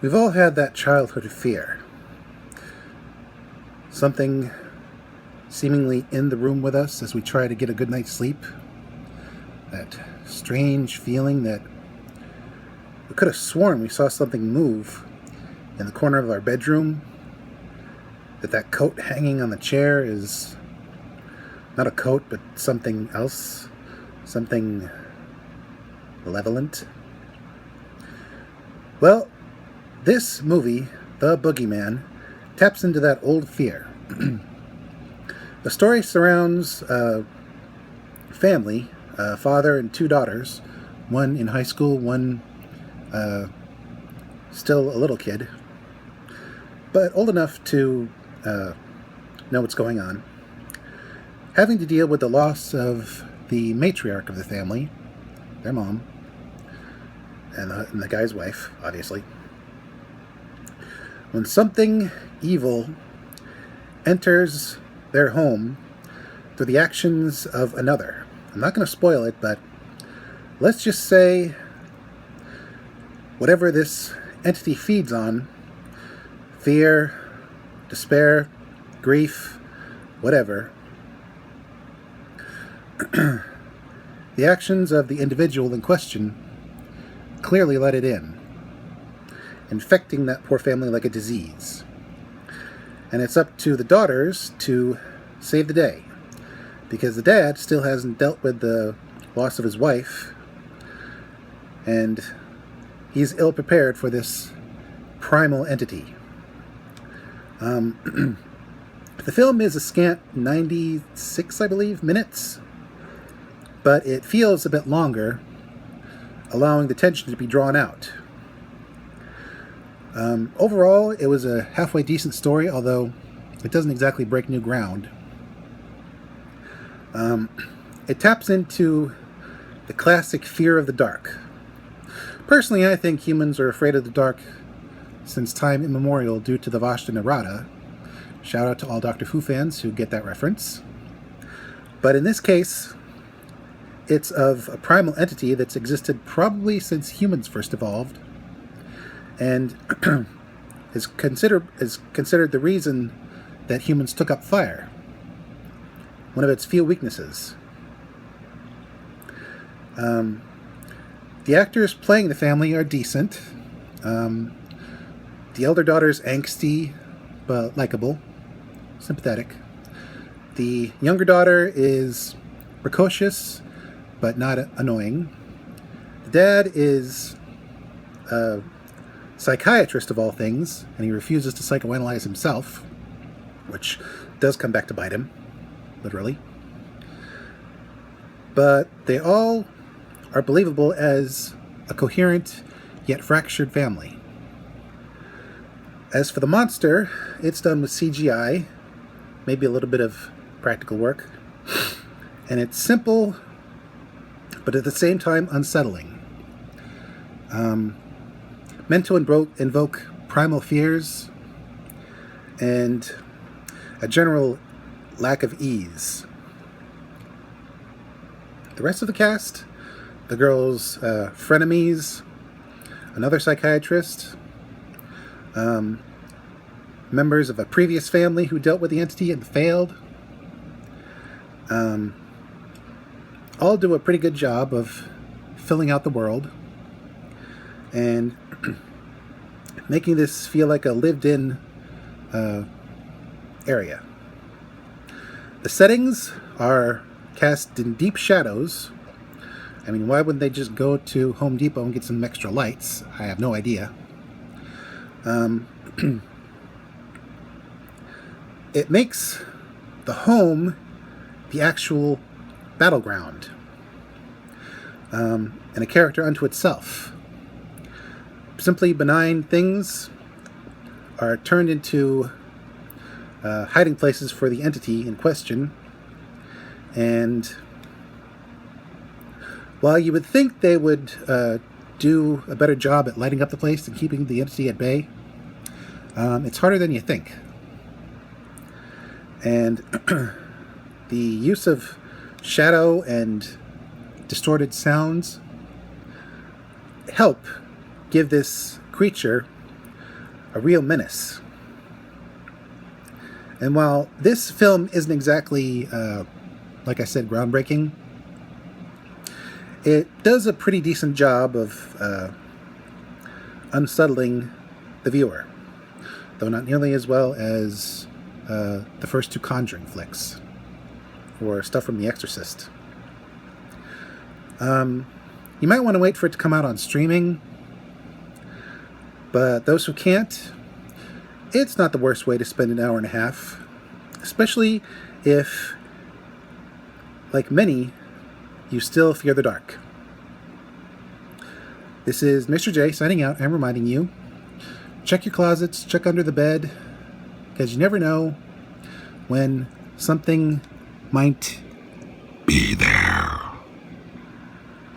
We've all had that childhood fear. Something seemingly in the room with us as we try to get a good night's sleep. That strange feeling that we could have sworn we saw something move in the corner of our bedroom. That coat hanging on the chair is not a coat, but something else. Something malevolent. Well, this movie, The Boogeyman, taps into that old fear. The story surrounds a family, a father and two daughters, one in high school, one still a little kid, but old enough to know what's going on, having to deal with the loss of the matriarch of the family, their mom, and the guy's wife, obviously. When something evil enters their home through the actions of another. I'm not going to spoil it, but let's just say whatever this entity feeds on, fear, despair, grief, whatever, the actions of the individual in question clearly let it in, infecting that poor family like a disease. And it's up to the daughters to save the day, because the dad still hasn't dealt with the loss of his wife, and he's ill prepared for this primal entity. The film is a scant 96, I believe, minutes, but it feels a bit longer, allowing the tension to be drawn out. Overall, it was a halfway decent story, although it doesn't exactly break new ground. It taps into the classic fear of the dark. Personally, I think humans are afraid of the dark since time immemorial due to the Vashta Nerada. Shout out to all Doctor Who fans who get that reference. But in this case, it's of a primal entity that's existed probably since humans first evolved, and is considered the reason that humans took up fire. One of its few weaknesses. The actors playing the family are decent. The elder daughter's angsty, but likable, sympathetic. The younger daughter is precocious, but not annoying. The dad is a psychiatrist of all things, and he refuses to psychoanalyze himself, which does come back to bite him, literally. But they all are believable as a coherent yet fractured family. As for the monster, it's done with CGI, maybe a little bit of practical work, and it's simple, but at the same time unsettling. Meant to invoke primal fears and a general lack of ease. The rest of the cast, the girls' frenemies, another psychiatrist, members of a previous family who dealt with the entity and failed, all do a pretty good job of filling out the world and making this feel like a lived-in area. The settings are cast in deep shadows. I mean, why wouldn't they just go to Home Depot and get some extra lights? I have no idea. It makes the home the actual battleground, and a character unto itself. Simply benign things are turned into hiding places for the entity in question, and while you would think they would do a better job at lighting up the place and keeping the entity at bay, it's harder than you think. And the use of shadow and distorted sounds help give this creature a real menace. And while this film isn't exactly, like I said, groundbreaking, it does a pretty decent job of unsettling the viewer, though not nearly as well as the first two Conjuring flicks, or stuff from The Exorcist. You might want to wait for it to come out on streaming, but those who can't, it's not the worst way to spend an hour and a half, especially if, like many, you still fear the dark. This is Mr. J signing out and reminding you, check your closets, check under the bed, because you never know when something might